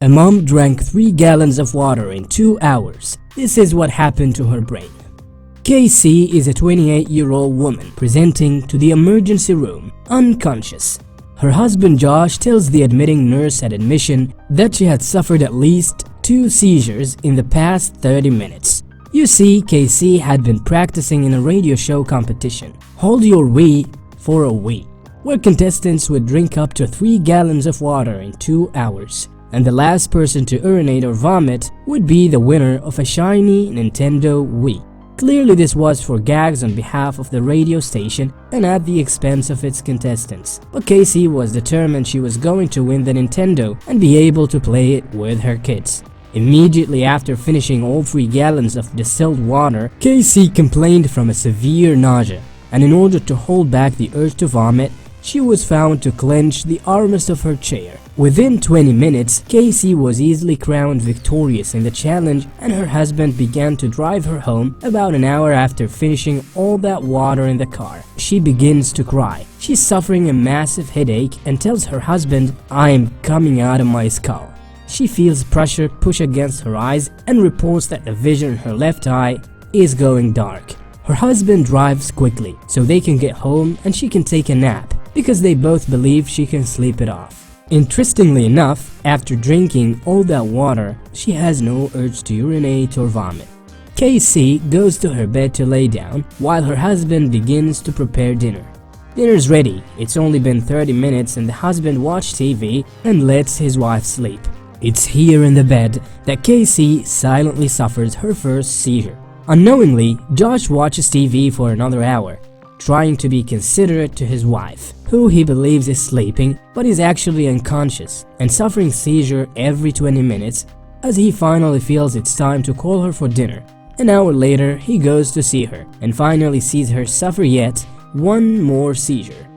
A mom drank 3 gallons of water in 2 hours. This is what happened to her brain. Casey is a 28-year-old woman presenting to the emergency room, unconscious. Her husband Josh tells the admitting nurse at admission that she had suffered at least 2 seizures in the past 30 minutes. You see, Casey had been practicing in a radio show competition, Hold Your Wee for a Wee, where contestants would drink up to 3 gallons of water in 2 hours. And the last person to urinate or vomit would be the winner of a shiny Nintendo Wii. Clearly this was for gags on behalf of the radio station and at the expense of its contestants. But Casey was determined she was going to win the Nintendo and be able to play it with her kids. Immediately after finishing all 3 gallons of distilled water, Casey complained from a severe nausea, and in order to hold back the urge to vomit, she was found to clench the armrest of her chair. Within 20 minutes, Casey was easily crowned victorious in the challenge, and her husband began to drive her home about an hour after finishing all that water in the car. She begins to cry. She's suffering a massive headache and tells her husband, "I'm coming out of my skull." She feels pressure push against her eyes and reports that the vision in her left eye is going dark. Her husband drives quickly so they can get home and she can take a nap, because they both believe she can sleep it off. Interestingly enough, after drinking all that water, she has no urge to urinate or vomit. Casey goes to her bed to lay down while her husband begins to prepare dinner. Dinner's ready. It's only been 30 minutes and the husband watches TV and lets his wife sleep. It's here in the bed that Casey silently suffers her first seizure. Unknowingly, Josh watches TV for another hour, trying to be considerate to his wife, who he believes is sleeping but is actually unconscious and suffering seizure every 20 minutes, as he finally feels it's time to call her for dinner. An hour later, he goes to see her and finally sees her suffer yet one more seizure.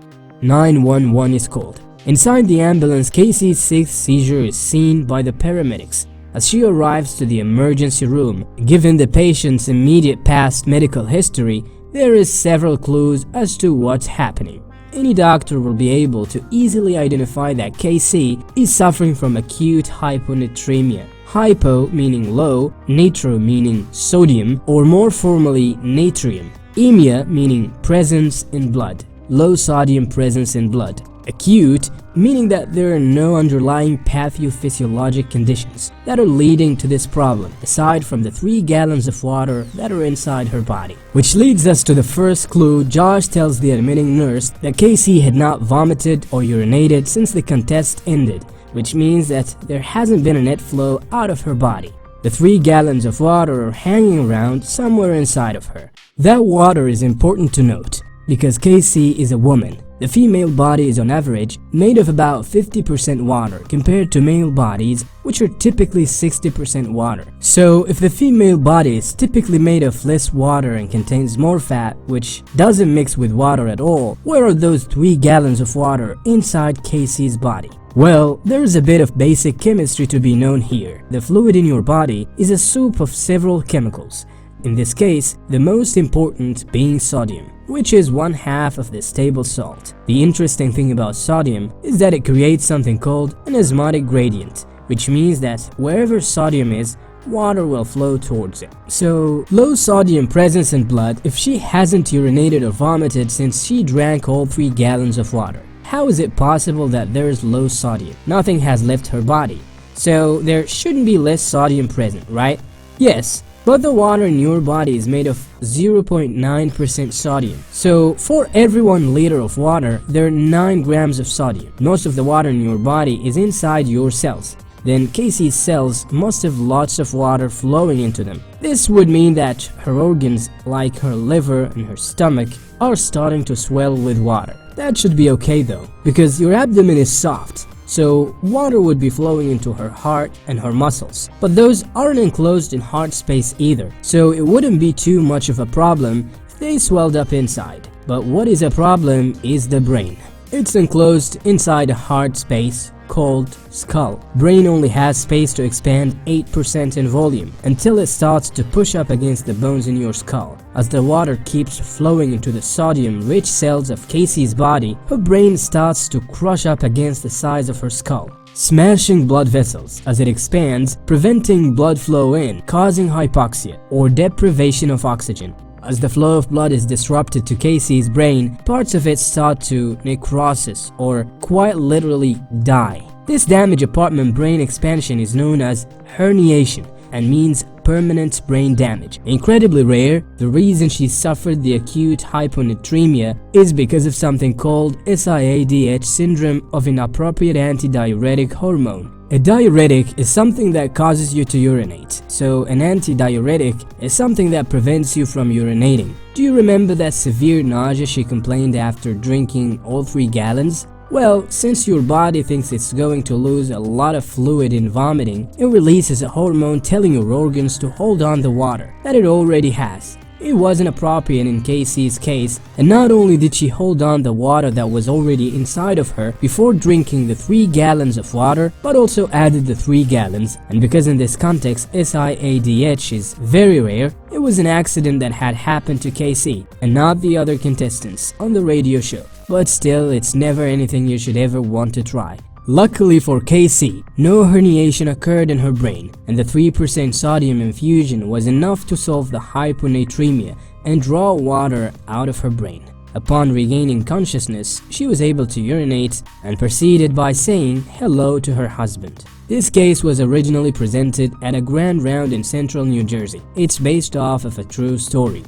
911 is called. Inside the ambulance, Casey's 6th seizure is seen by the paramedics. As she arrives to the emergency room, given the patient's immediate past medical history, there is several clues as to what's happening. Any doctor will be able to easily identify that Casey is suffering from acute hyponatremia. Hypo meaning low, natro meaning sodium, or more formally natrium. Emia meaning presence in blood, low sodium presence in blood. Acute meaning that there are no underlying pathophysiologic conditions that are leading to this problem, aside from the 3 gallons of water that are inside her body. Which leads us to the first clue. Josh tells the admitting nurse that Casey had not vomited or urinated since the contest ended, which means that there hasn't been a net flow out of her body. The 3 gallons of water are hanging around somewhere inside of her. That water is important to note, because Casey is a woman. The female body is on average made of about 50% water compared to male bodies, which are typically 60% water. So if the female body is typically made of less water and contains more fat, which doesn't mix with water at all, where are those 3 gallons of water inside Casey's body? Well, there's a bit of basic chemistry to be known here. The fluid in your body is a soup of several chemicals. In this case, the most important being sodium, which is 1/2 of this table salt. The interesting thing about sodium is that it creates something called an osmotic gradient, which means that wherever sodium is, water will flow towards it. So, low sodium presence in blood if she hasn't urinated or vomited since she drank all 3 gallons of water. How is it possible that there is low sodium? Nothing has left her body, so there shouldn't be less sodium present, right? Yes. But the water in your body is made of 0.9% sodium. So for every 1 liter of water, there are 9 grams of sodium. Most of the water in your body is inside your cells. Then Casey's cells must have lots of water flowing into them. This would mean that her organs, like her liver and her stomach, are starting to swell with water. That should be okay though, because your abdomen is soft. So water would be flowing into her heart and her muscles, but those aren't enclosed in heart space either, so it wouldn't be too much of a problem if they swelled up inside. But what is a problem is the brain. It's enclosed inside a heart space called skull. Brain only has space to expand 8% in volume until it starts to push up against the bones in your skull. As the water keeps flowing into the sodium-rich cells of Casey's body, her brain starts to crush up against the sides of her skull. smashing blood vessels as it expands, preventing blood flow in, causing hypoxia or deprivation of oxygen. As the flow of blood is disrupted to Casey's brain, parts of it start to necrosis or quite literally die. This damaged apartment brain expansion is known as herniation and means permanent brain damage. Incredibly rare, the reason she suffered the acute hyponatremia is because of something called SIADH syndrome of inappropriate antidiuretic hormone. A diuretic is something that causes you to urinate, so an antidiuretic is something that prevents you from urinating. Do you remember that severe nausea she complained after drinking all 3 gallons? Well, since your body thinks it's going to lose a lot of fluid in vomiting, it releases a hormone telling your organs to hold on the water that it already has. It wasn't appropriate in Casey's case, and not only did she hold on the water that was already inside of her before drinking the 3 gallons of water, but also added the 3 gallons, and because in this context SIADH is very rare, it was an accident that had happened to Casey and not the other contestants on the radio show. But still, it's never anything you should ever want to try. Luckily for Casey, no herniation occurred in her brain, and the 3% sodium infusion was enough to solve the hyponatremia and draw water out of her brain. Upon regaining consciousness, she was able to urinate and proceeded by saying hello to her husband. This case was originally presented at a grand round in central New Jersey. It's based off of a true story.